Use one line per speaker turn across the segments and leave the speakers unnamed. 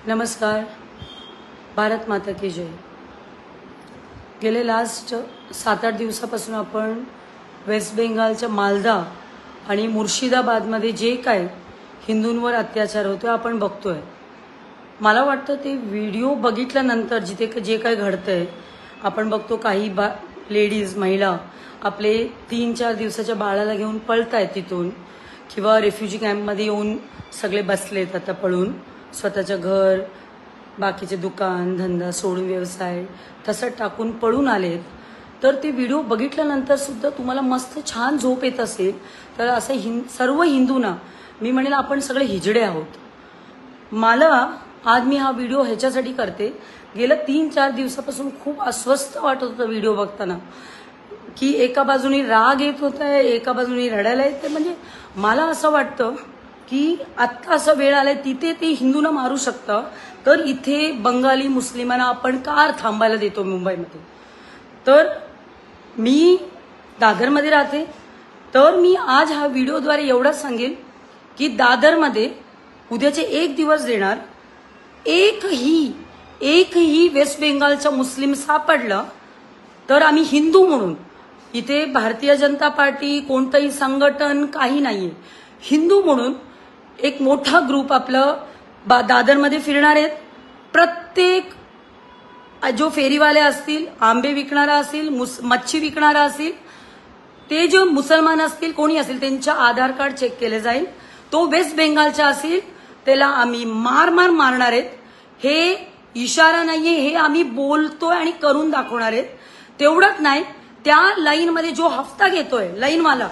नमस्कार. भारत माता की जय. गेले लास्ट 7-8 दिवसापासून आपण वेस्ट बेंगालच्या मालदा आणि मुर्शिदाबादमध्ये जे काय हिंदूंवर अत्याचार होतोय आपण बघतोय. मला वाटतं ते व्हिडिओ बघितल्यानंतर जिथे जे काय घडतंय आपण बघतो काही लेडीज महिला आपले 3-4 दिवसाच्या बाळाला घेऊन पळतायत तिथून किंवा रेफ्युजी कॅम्पमध्ये येऊन सगळे बसलेत आता पळून स्वतःचं घर बाकीचे दुकान धंदा सोडून व्यवसाय तसं टाकून पळून आलेत. तर ते व्हिडिओ बघितल्यानंतर सुद्धा तुम्हाला मस्त छान झोप येत असेल तर असं सर्व हिंदूंना मी म्हणेल आपण सगळे हिजडे आहोत. मला आज मी हा व्हिडिओ ह्याच्यासाठी करते, गेल्या 3-4 दिवसापासून खूप अस्वस्थ वाटत होतं व्हिडिओ बघताना की एका बाजूनी राग येत होता एका बाजूनी रडायला येते. म्हणजे मला असं वाटतं की आत्ता असं वेळ आलाय तिथे ते हिंदूंना मारू शकतं तर इथे बंगाली मुस्लिमांना आपण कार थांबायला देतो मुंबईमध्ये. तर मी दादरमध्ये राहते तर मी आज हा व्हिडिओद्वारे एवढंच सांगेल की दादरमध्ये उद्याचे 1 दिवस देणार एकही वेस्ट बेंगालचा मुस्लिम सापडला तर आम्ही हिंदू म्हणून इथे भारतीय जनता पार्टी कोणतंही संघटन काही नाहीये, हिंदू म्हणून एक मोठा ग्रुप आपलं दादरमध्ये फिरणार आहेत. प्रत्येक जो फेरीवाले असतील, आंबे विकणारा असेल, मच्छी विकणारा असेल, ते जो मुसलमान असतील कोणी असेल त्यांच्या आधार कार्ड चेक केले जाईल. तो वेस्ट बेंगालचा असेल त्याला आम्ही मारणार आहेत. हे इशारा नाहीये, हे आम्ही बोलतोय आणि करून दाखवणार आहेत. तेवढंच नाही, त्या लाईनमध्ये जो हफ्ता घेतोय लाईनवाला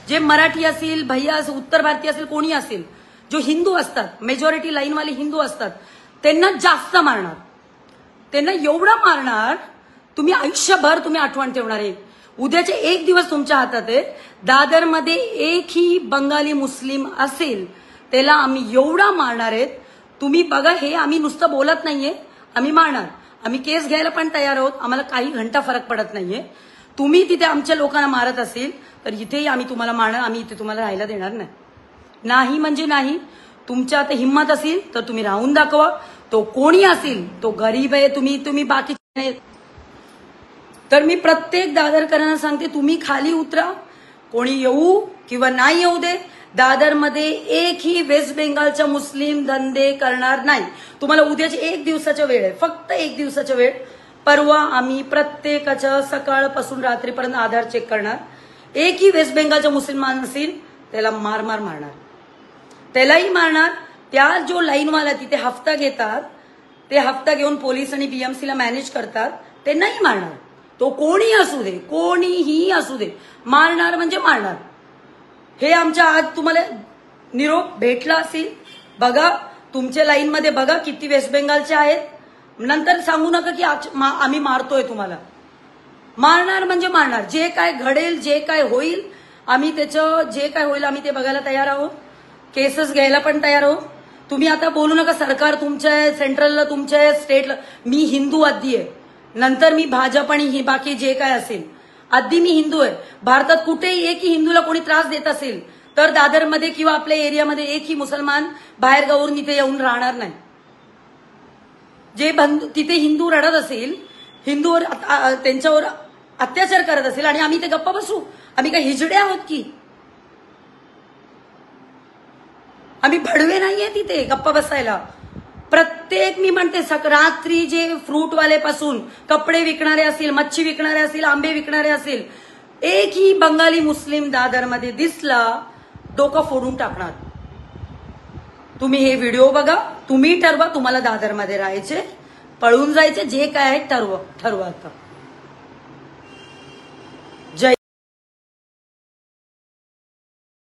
जे मराठी असेल भैया असेल उत्तर भारतीय असेल कोणी असेल जो हिंदू असतात मेजॉरिटी लाईनवाले हिंदू असतात त्यांना जास्त मारणार. त्यांना एवढं मारणार तुम्ही आयुष्यभर तुम्ही आठवण ठेवणार आहे. उद्याचे 1 दिवस तुमच्या हातात आहे. दादरमध्ये एकही बंगाली मुस्लिम असेल त्याला आम्ही एवढा मारणार आहेत. तुम्ही बघा, हे आम्ही नुसतं बोलत नाहीये, आम्ही मारणार. आम्ही केस घ्यायला पण तयार आहोत, आम्हाला काही घंटा फरक पडत नाहीये. तुम्ही तिथे आमच्या लोकांना मारत असेल तर इथेही आम्ही तुम्हाला मारणार. आम्ही इथे तुम्हाला राहायला देणार नाही म्हणजे नाही. तुमच्या आता हिंमत असेल तर तुम्ही राहून दाखवा. तो कोणी असेल, तो गरीब आहे, तुम्ही बाकीचे. तर मी प्रत्येक दादरकरांना सांगते तुम्ही खाली उतरा. कोणी येऊ किंवा नाही येऊ दे, दादरमध्ये एकही वेस्ट बेंगालचा मुस्लिम धंदे करणार नाही. तुम्हाला उद्याची 1 दिवसाचा वेळ आहे, फक्त 1 दिवसाचा वेळ. परवा आम्ही प्रत्येकाच्या सकाळपासून रात्रीपर्यंत आधार चेक करणार. एकही वेस्ट बेंगालचा मुसलमान असेल त्याला मारणार, त्यालाही मारणार. त्या जो लाईनवाला तिथे हफ्ता घेतात ते हफ्ता घेऊन पोलीस आणि बीएमसीला मॅनेज करतात त्यांनाही मारणार. तो कोणी असू दे, कोणीही असू दे, मारणार म्हणजे मारणार. हे आमच्या आज तुम्हाला निरोप भेटला असेल. बघा तुमच्या लाईनमध्ये बघा किती वेस्ट बेंगालचे आहेत. नंतर सांगू नका की आम्ही मारतोय तुम्हाला. मारणार म्हणजे मारणार. जे काय घडेल, जे काय होईल, आम्ही त्याचं जे काय होईल आम्ही ते बघायला तयार आहोत. केसेस घ्यायला पण तयार आहोत. तुम्ही आता बोलू नका सरकार तुमचं आहे, सेंट्रलला तुमचं आहे, स्टेटला. मी हिंदू आधी आहे, नंतर मी भाजप आणि बाकी जे काय असेल. आधी मी हिंदू आहे. भारतात कुठेही एकही हिंदूला कोणी त्रास देत असेल तर दादरमध्ये किंवा आपल्या एरियामध्ये एकही मुसलमान बाहेर गावून इथे येऊन राहणार नाही. जे तिथे हिंदू रडत असेल, हिंदूवर त्यांच्यावर अत्याचार करत असेल आणि आम्ही ते गप्पा बसू? आम्ही काय हिजडे आहोत की? आम्ही भडवे नाहीये तिथे गप्पा बसायला. प्रत्येक मी म्हणते रात्री जे फ्रूटवाले पासून कपडे विकणारे असतील, मच्छी विकणारे असतील, आंबे विकणारे असतील, एकही बंगाली मुस्लिम दादरमध्ये दिसला डोकं फोडून टाकणार. तुम्ही हे व्हिडिओ बघा, तुम्ही ठरवा तुम्हाला दादरमध्ये राहायचे, पळून जायचे, जे काय आहे ठरवा आता.